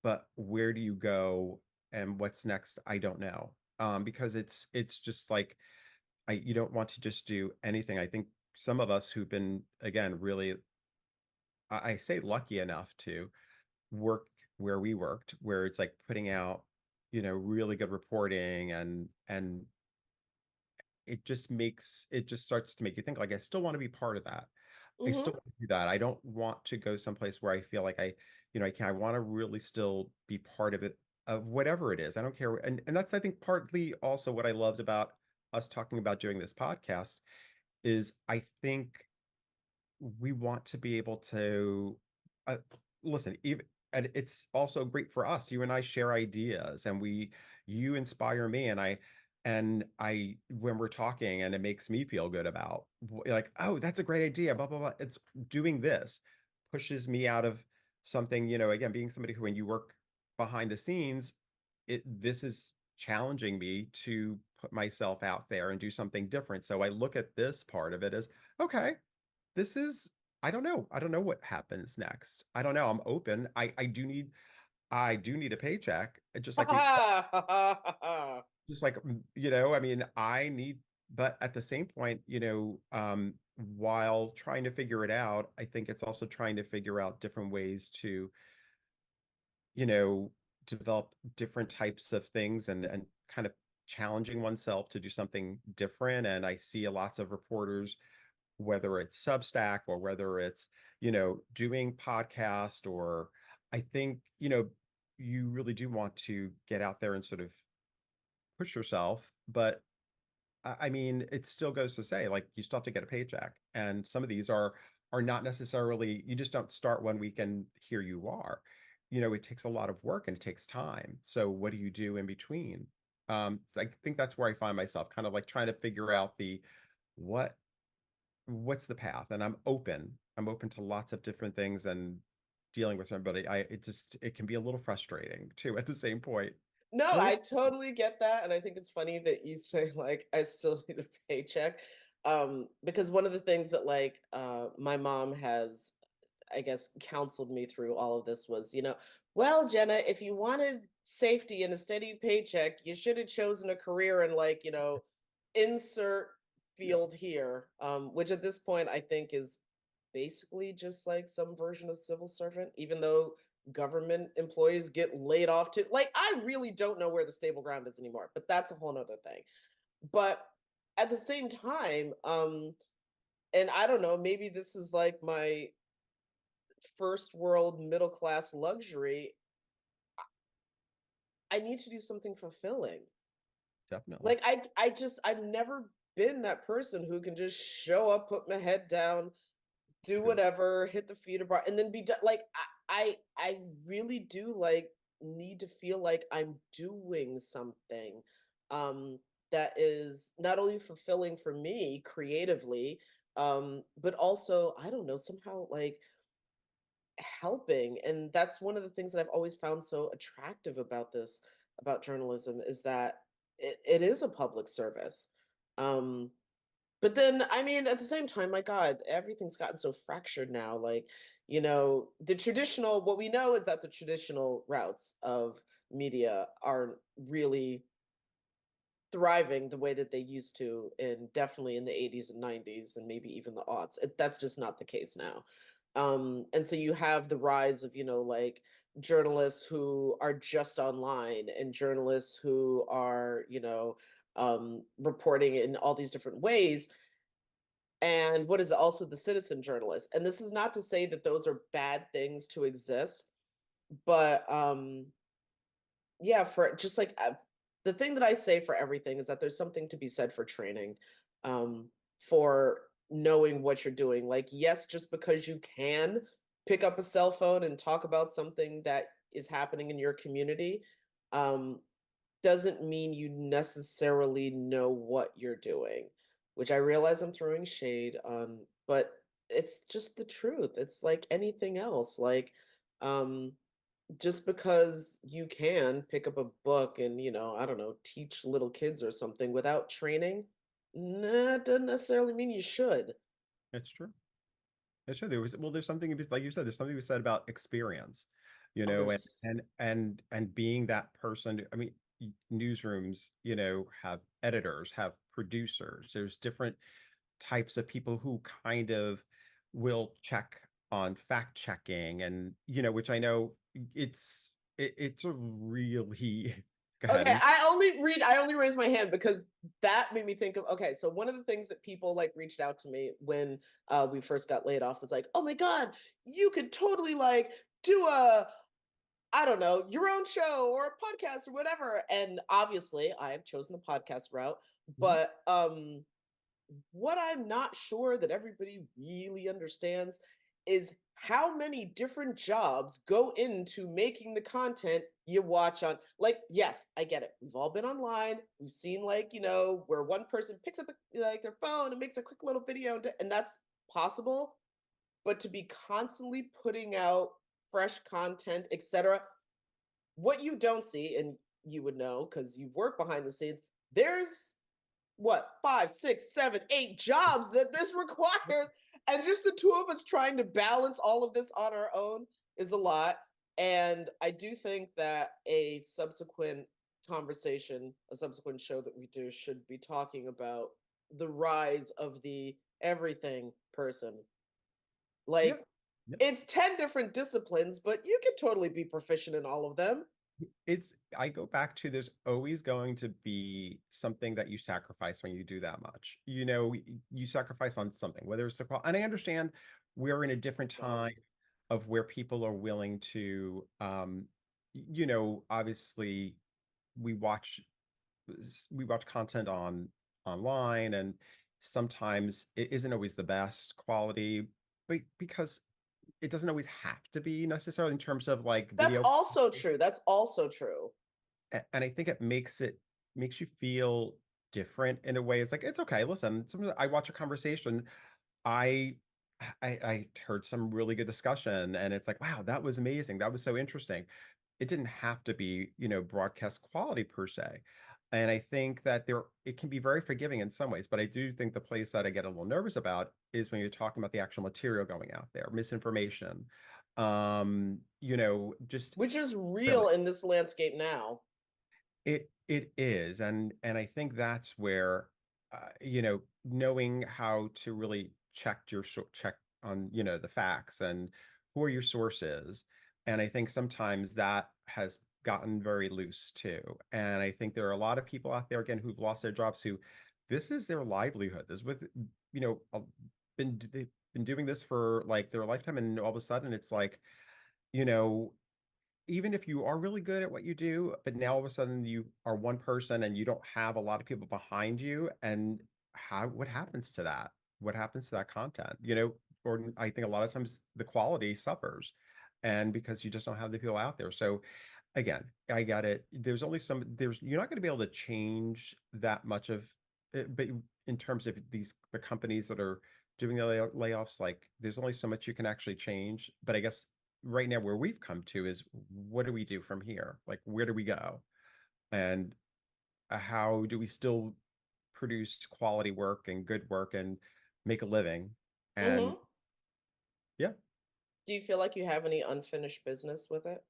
[SPEAKER 1] but where do you go and what's next? I don't know. Because it's just like you don't want to just do anything. I think some of us who've been, again, really, I say lucky enough to work where we worked, where it's like putting out, really good reporting, and it just starts to make you think like I still want to be part of that. I
[SPEAKER 2] Hmm.
[SPEAKER 1] still want to do that. I don't want to go someplace where I feel like I want to really still be part of it, of whatever it is. I don't care. And that's, I think, partly also what I loved about us talking about doing this podcast is I think we want to be able to uh, listen, even, and it's also great for us. You and I share ideas, and you inspire me, and I when we're talking, and it makes me feel good about like, oh, that's a great idea, blah blah blah. It's doing this pushes me out of something, again, being somebody who, when you work behind the scenes, this is challenging me to put myself out there and do something different. So I look at this part of it as, okay, this is, I don't know. I don't know what happens next. I don't know. I'm open. I do need a paycheck. Just like, I mean, I need, but at the same point, while trying to figure it out, I think it's also trying to figure out different ways to, you know, develop different types of things, and kind of challenging oneself to do something different. And I see lots of reporters, whether it's Substack or whether it's, doing podcast, or I think, you really do want to get out there and sort of push yourself. But I mean, it still goes to say, like, you still have to get a paycheck. And some of these are not necessarily, you just don't start one week and here you are. It takes a lot of work and it takes time. So what do you do in between? I think that's where I find myself kind of like trying to figure out what what's the path. And I'm open to lots of different things and dealing with everybody. It can be a little frustrating too at the same point.
[SPEAKER 2] No,
[SPEAKER 1] At
[SPEAKER 2] I
[SPEAKER 1] least
[SPEAKER 2] totally get that. And I think it's funny that you say, like, I still need a paycheck. Because one of the things that, like, my mom has I guess, counseled me through all of this was, well, Jenna, if you wanted safety and a steady paycheck, you should have chosen a career in, like, insert
[SPEAKER 1] Yeah.
[SPEAKER 2] field here, which at this point I think is basically just like some version of civil servant, even though government employees get laid off too. Like, I really don't know where the stable ground is anymore, but that's a whole nother thing. But at the same time, and I don't know, maybe this is like my first world middle class luxury. I need to do something fulfilling.
[SPEAKER 1] Definitely.
[SPEAKER 2] Like, I've never been that person who can just show up, put my head down, do
[SPEAKER 1] Yeah.
[SPEAKER 2] whatever, hit the theater bar, and then be done. Like, I really do like need to feel like I'm doing something um that is not only fulfilling for me creatively, but also, I don't know, somehow like helping. And that's one of the things that I've always found so attractive about this, about journalism, is that it is a public service. Um but then, I mean, at the same time, my God, everything's gotten so fractured now. Like, the traditional, what we know is that the traditional routes of media aren't really thriving the way that they used to, and definitely in the 80s and 90s and maybe even the aughts. That's just not the case now. And so you have the rise of, like, journalists who are just online, and journalists who are, reporting in all these different ways, and what is also the citizen journalist. And this is not to say that those are bad things to exist, but yeah, for just like, the thing that I say for everything is that there's something to be said for training, um for knowing what you're doing. Like, yes, just because you can pick up a cell phone and talk about something that is happening in your community, um doesn't mean you necessarily know what you're doing, which I realize I'm throwing shade on, but it's just the truth. It's like anything else. Like, um, just because you can pick up a book and, I don't know, teach little kids or something without training, nah, doesn't necessarily mean you should.
[SPEAKER 1] It's true. It's true. There's something like you said, there's something to be said about experience,
[SPEAKER 2] Oh,
[SPEAKER 1] and
[SPEAKER 2] there's
[SPEAKER 1] being that person. I mean, newsrooms, have editors, have producers. There's different types of people who kind of will check on fact checking, and which I know it's a really go ahead.
[SPEAKER 2] Okay, I only raised my hand because that made me think of, okay, so one of the things that people like reached out to me when we first got laid off was like, "Oh my God, you could totally like do a, I don't know, your own show or a podcast or whatever." And obviously, I have chosen the podcast route,
[SPEAKER 1] Mhm.
[SPEAKER 2] but what I'm not sure that everybody really understands is how many different jobs go into making the content you watch on. Like, yes, I get it. We've all been online. We've seen, like, where one person picks up like their phone and makes a quick little video, and that's possible. But to be constantly putting out fresh content, etc., what you don't see, and you would know because you work behind the scenes, there's what, 5, 6, 7, 8 jobs that this requires, and just the two of us trying to balance all of this on our own is a lot. And I do think that a subsequent show that we do, should be talking about the rise of the everything person.
[SPEAKER 1] Yeah.
[SPEAKER 2] Like, it's 10 different disciplines, but you could totally be proficient in all of them.
[SPEAKER 1] I go back to, there's always going to be something that you sacrifice when you do that much. You sacrifice on something, whether it's and I understand we're in a different time
[SPEAKER 2] Right.
[SPEAKER 1] of where people are willing to, obviously we watch we watch content online, and sometimes it isn't always the best quality, but because it doesn't always have to be necessarily in terms of like
[SPEAKER 2] That's
[SPEAKER 1] video.
[SPEAKER 2] also true. That's also true.
[SPEAKER 1] And I think makes you feel different in a way. It's like, it's okay. Listen, sometimes I watch a conversation. I I heard some really good discussion, and it's like, wow, that was amazing. That was so interesting. It didn't have to be, broadcast quality per se. And I think that it can be very forgiving in some ways, but I do think the place that I get a little nervous about is when you're talking about the actual material going out there, misinformation, just
[SPEAKER 2] which is
[SPEAKER 1] silly.
[SPEAKER 2] real in this landscape now.
[SPEAKER 1] It is, and I think that's where knowing how to really check on the facts and who are your sources, and I think sometimes that has gotten very loose too. And I think there are a lot of people out there again who've lost their jobs who this is their livelihood. This with you know a- they've been doing this for like their lifetime, and all of a sudden it's like you know even if you are really good at what you do, but now all of a sudden you are one person and you don't have a lot of people behind you, and what happens to that? What happens to that content? Or I think a lot of times the quality suffers, and because you just don't have the people out there. So again, I got it. There's you're not going to be able to change that much of it, but in terms of the companies that are doing the layoffs, like there's only so much you can actually change. But I guess right now where we've come to is what do we do from here? Like where do we go? And how do we still produce quality work and good work and make a living? And
[SPEAKER 2] Hmm.
[SPEAKER 1] yeah,
[SPEAKER 2] Do you feel like you have any unfinished business with it?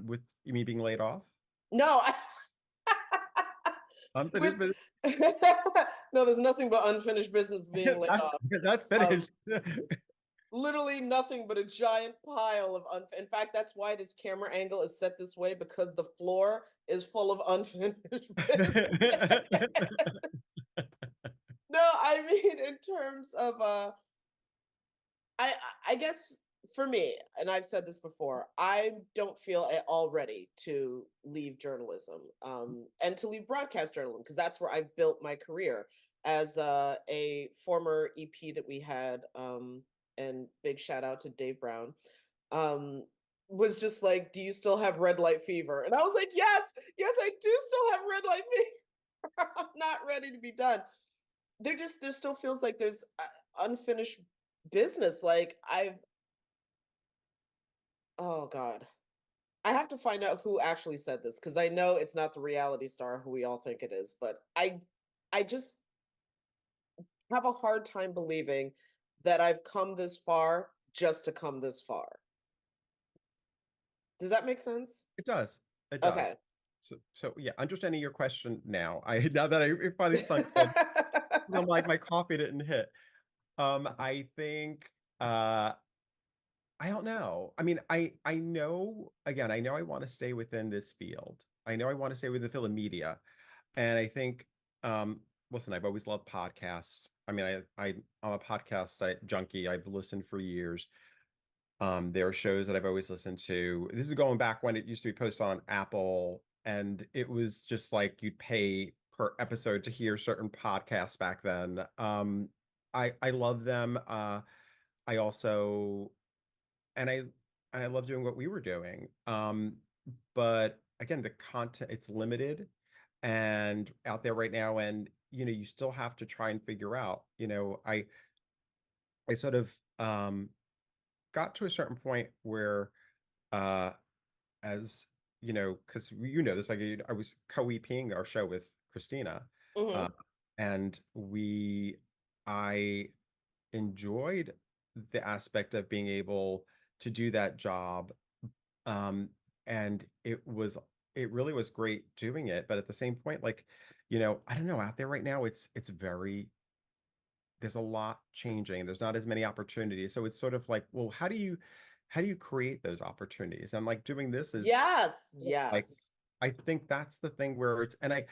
[SPEAKER 1] with me being laid off,
[SPEAKER 2] No, with
[SPEAKER 1] unfinished business.
[SPEAKER 2] no, there's nothing but unfinished business being laid
[SPEAKER 1] That's,
[SPEAKER 2] off.
[SPEAKER 1] that's
[SPEAKER 2] Um,
[SPEAKER 1] finished.
[SPEAKER 2] literally nothing but a giant pile of in fact, that's why this camera angle is set this way because the floor is full of unfinished business. No, I mean in terms of I I guess for me, and I've said this before, I don't feel at all ready to leave journalism and to leave broadcast journalism because that's where I built my career as a former EP that we had. And big shout out to Dave Brown. Um, was just like, "Do you still have red light fever?" And I was like, "Yes, yes, I do still have red light fever. I'm not ready to be done." There still feels like there's unfinished business. Like oh God, I have to find out who actually said this because I know it's not the reality star who we all think it is. But I just have a hard time believing that I've come this far just to come this far. Does that make sense?
[SPEAKER 1] It does. It does.
[SPEAKER 2] Okay.
[SPEAKER 1] So yeah, understanding your question now, I now that it finally sunk in, 'cause I'm like my coffee didn't hit. I think I don't know. I mean, I know again, I know I want to stay within this field. I know I want to stay within the field of media. And I think listen, I've always loved podcasts. I mean, I'm a podcast junkie. I've listened for years. There are shows that I've always listened to. This is going back when it used to be posted on Apple, and it was just like you'd pay per episode to hear certain podcasts back then. I love them. I also and I love doing what we were doing. But again, the content it's limited and out there right now, and you still have to try and figure out. I sort of got to a certain point where uh as because this, like I was co-EPing our show with Christina, uh
[SPEAKER 2] Hmm.
[SPEAKER 1] and I enjoyed the aspect of being able to do that job, um and it really was great doing it, but at the same point, like I don't know, out there right now it's very there's a lot changing. There's not as many opportunities. So it's sort of like, well, how do you create those opportunities? And like doing this is
[SPEAKER 2] Yes.
[SPEAKER 1] like
[SPEAKER 2] Yes.
[SPEAKER 1] I think that's the thing where and I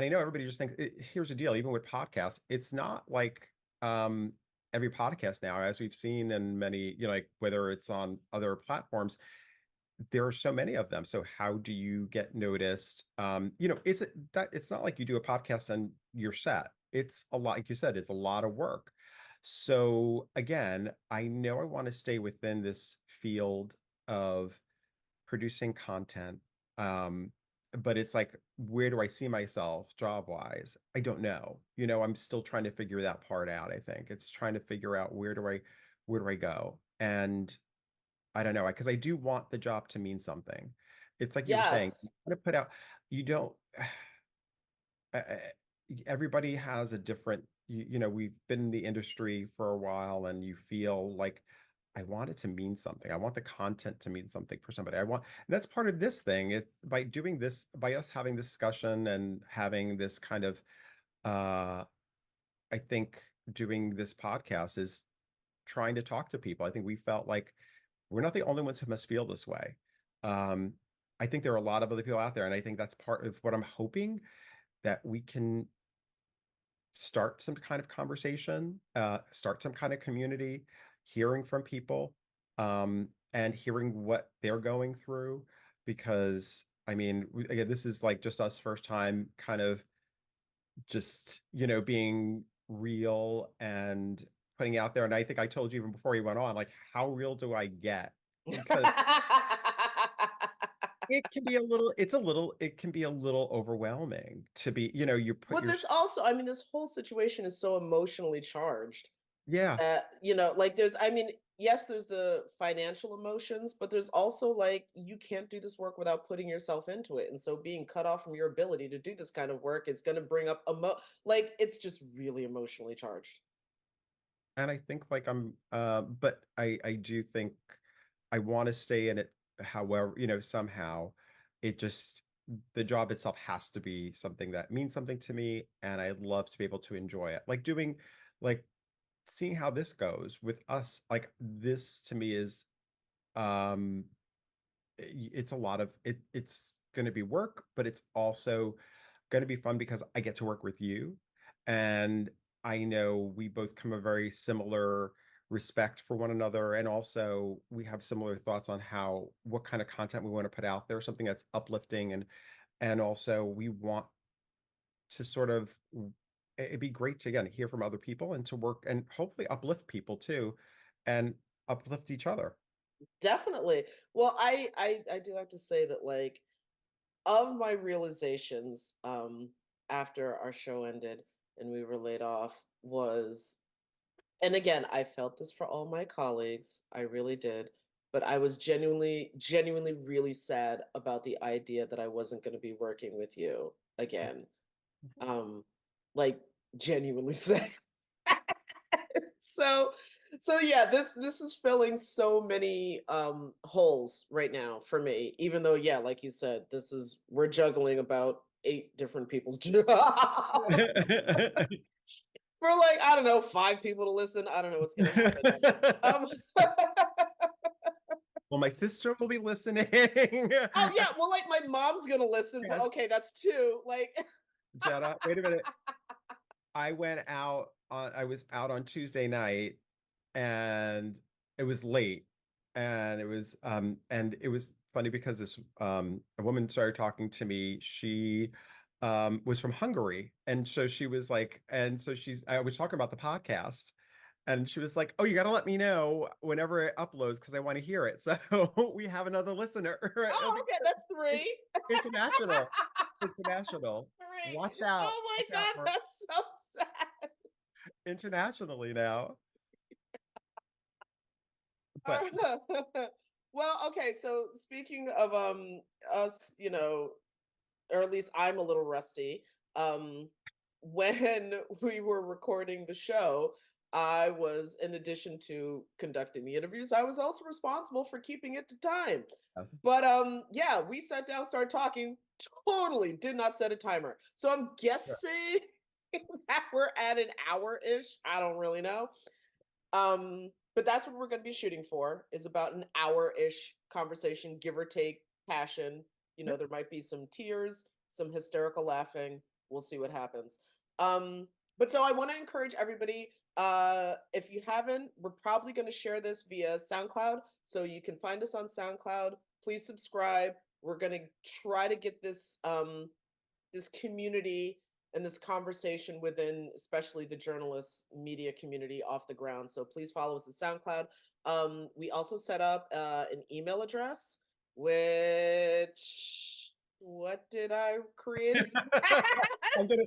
[SPEAKER 1] know everybody just thinks here's the deal, even with podcasts, it's not like um every podcast now, as we've seen in many, like whether it's on other platforms, there are so many of them. So how do you get noticed? It's not like you do a podcast and you're set. It's a lot, like you said, it's a lot of work. So again, I know I want to stay within this field of producing content. Um, but it's like, where do I see myself job wise? I don't know. I'm still trying to figure that part out. I think it's trying to figure out where do I go? And I don't know, because I do want the job to mean something. It's like you were saying, you
[SPEAKER 2] Yes.
[SPEAKER 1] want to put out, you don't, everybody has a different, we've been in the industry for a while and you feel like I want it to mean something. I want the content to mean something for somebody. And that's part of this thing. It's by doing this, by us having this discussion and having this kind of, I think doing this podcast is trying to talk to people. I think we felt like we're not the only ones who must feel this way. Um, I think there are a lot of other people out there, and I think that's part of what I'm hoping that we can start some kind of conversation, start some kind of community, hearing from people, and hearing what they're going through. Because I mean, again, this is like just us first time kind of just, being real and putting out there. And I think I told you even before you went on, like, how real do I get? Because it can be a little overwhelming to be, you put
[SPEAKER 2] Well,
[SPEAKER 1] your,
[SPEAKER 2] this also, I mean, this whole situation is so emotionally charged
[SPEAKER 1] yeah.
[SPEAKER 2] that, like there's, I mean, yes, there's the financial emotions, but there's also like you can't do this work without putting yourself into it. And so being cut off from your ability to do this kind of work is going to bring up like it's just really emotionally charged.
[SPEAKER 1] And I think like but I do think I want to stay in it. However, somehow it just, the job itself has to be something that means something to me, and I'd love to be able to enjoy it. Like doing, like seeing how this goes with us. Like this to me is, um it's a lot of it. It's going to be work, but it's also going to be fun because I get to work with you. And I know we both come a very similar respect for one another. And also we have similar thoughts on what kind of content we want to put out there, something that's uplifting. And also we want to sort of, it'd be great to, again, hear from other people and to work and hopefully uplift people too, and uplift each other.
[SPEAKER 2] Definitely. Well, I do have to say that like of my realizations after our show ended and we were laid off was, and again, I felt this for all my colleagues. I really did. But I was genuinely really sad about the idea that I wasn't going to be working with you again. Um, like genuinely sad. so so yeah, this is filling so many holes right now for me, even though yeah, like you said, this is we're juggling about 8 different people's jobs for like I don't know 5 people to listen. I don't know what's gonna happen. um
[SPEAKER 1] Well, my sister will be listening.
[SPEAKER 2] oh yeah, well like my mom's gonna listen, but
[SPEAKER 1] Yes,
[SPEAKER 2] okay, that's two like
[SPEAKER 1] Jenna, wait a minute. I was out on Tuesday night, and it was late, and it was funny because this, a woman started talking to me. She was from Hungary, and so she was like, and so I was talking about the podcast, and she was like, "Oh, you got to let me know whenever it uploads because I want to hear it." So we have another listener. I
[SPEAKER 2] oh
[SPEAKER 1] think
[SPEAKER 2] okay, that's three.
[SPEAKER 1] international, international.
[SPEAKER 2] Three.
[SPEAKER 1] Watch out!
[SPEAKER 2] Oh my
[SPEAKER 1] Watch out
[SPEAKER 2] god,
[SPEAKER 1] for
[SPEAKER 2] that's so sad.
[SPEAKER 1] internationally now. But
[SPEAKER 2] Well, okay, so speaking of us, or at least I'm a little rusty. When we were recording the show, I was, in addition to conducting the interviews, I was also responsible for keeping it to time.
[SPEAKER 1] yes.
[SPEAKER 2] But yeah, we sat down, started talking, totally did not set a timer. So I'm guessing that we're at an hour-ish. I don't really know. But that's what we're going to be shooting for, is about an hour-ish conversation, give or take passion. There might be some tears, some hysterical laughing. We'll see what happens. But so I want to encourage everybody, if you haven't, we're probably going to share this via SoundCloud. So you can find us on SoundCloud. Please subscribe. We're going to try to get this community and this conversation within especially the journalist media community off the ground. So please follow us at SoundCloud. We also set up an email address, which what did I create?
[SPEAKER 1] I'm gonna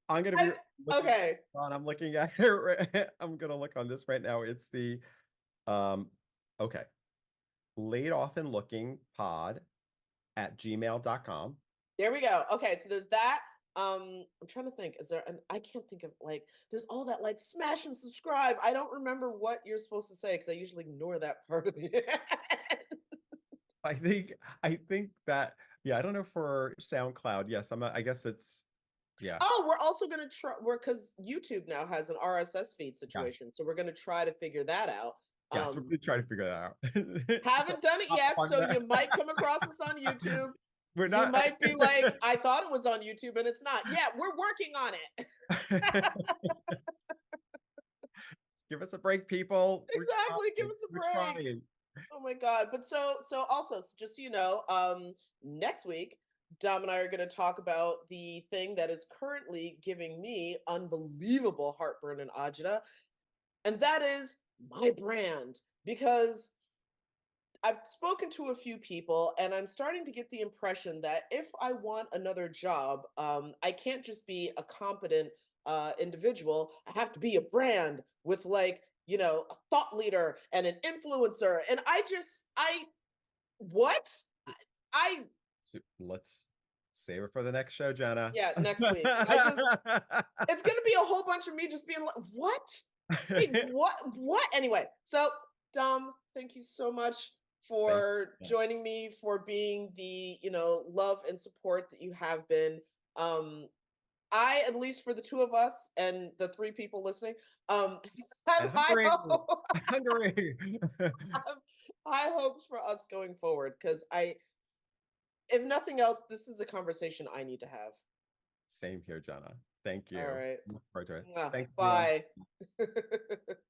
[SPEAKER 1] I'm gonna be looking
[SPEAKER 2] Okay.
[SPEAKER 1] on. I'm looking at it. I'm gonna look on this right now. It's the um okay. Laid off and looking pod at gmail.com.
[SPEAKER 2] There we go. Okay, so there's that. I'm trying to think. Is there an I can't think of like there's all that like smash and subscribe. I don't remember what you're supposed to say because I usually ignore that part of the
[SPEAKER 1] I think I think that yeah, I don't know for SoundCloud. Yes, I guess it's yeah.
[SPEAKER 2] Oh, we're also gonna try we're because YouTube now has an RSS feed
[SPEAKER 1] Yeah.
[SPEAKER 2] situation. So we're gonna try to figure that out.
[SPEAKER 1] Yes, we're
[SPEAKER 2] Um,
[SPEAKER 1] gonna try to figure that out. So
[SPEAKER 2] haven't done it
[SPEAKER 1] hop
[SPEAKER 2] yet,
[SPEAKER 1] on
[SPEAKER 2] so
[SPEAKER 1] there.
[SPEAKER 2] you might come across us on YouTube.
[SPEAKER 1] We're
[SPEAKER 2] You
[SPEAKER 1] not
[SPEAKER 2] might be like, I thought it was on YouTube and it's not. Yeah, we're working on it.
[SPEAKER 1] give us a break, people. We're
[SPEAKER 2] Exactly. Give
[SPEAKER 1] trying.
[SPEAKER 2] us a
[SPEAKER 1] We're
[SPEAKER 2] break.
[SPEAKER 1] trying.
[SPEAKER 2] Oh my god. But so also, so just so you know, next week, Dom and I are going to talk about the thing that is currently giving me unbelievable heartburn and agita, and that is my brand. Because I've spoken to a few people, and I'm starting to get the impression that if I want another job, I can't just be a competent individual. I have to be a brand with, like, a thought leader and an influencer. And what? I,
[SPEAKER 1] So let's save it for the next show, Jenna.
[SPEAKER 2] yeah, next week. It's going to be a whole bunch of me just being like, what? Wait, what? What? Anyway, so Dom, thank you so much
[SPEAKER 1] Thank
[SPEAKER 2] for
[SPEAKER 1] you.
[SPEAKER 2] joining me, for being the love and support that you have been. I, at least for the two of us and the three people listening, have
[SPEAKER 1] And
[SPEAKER 2] high
[SPEAKER 1] hungry,
[SPEAKER 2] hope,
[SPEAKER 1] hungry.
[SPEAKER 2] have high hopes for us going forward. Because if nothing else, this is a conversation I need to have.
[SPEAKER 1] Same here, Jenna. Thank
[SPEAKER 2] All
[SPEAKER 1] you.
[SPEAKER 2] right,
[SPEAKER 1] Look forward to it.
[SPEAKER 2] Mwah.
[SPEAKER 1] Thank everyone.
[SPEAKER 2] Bye.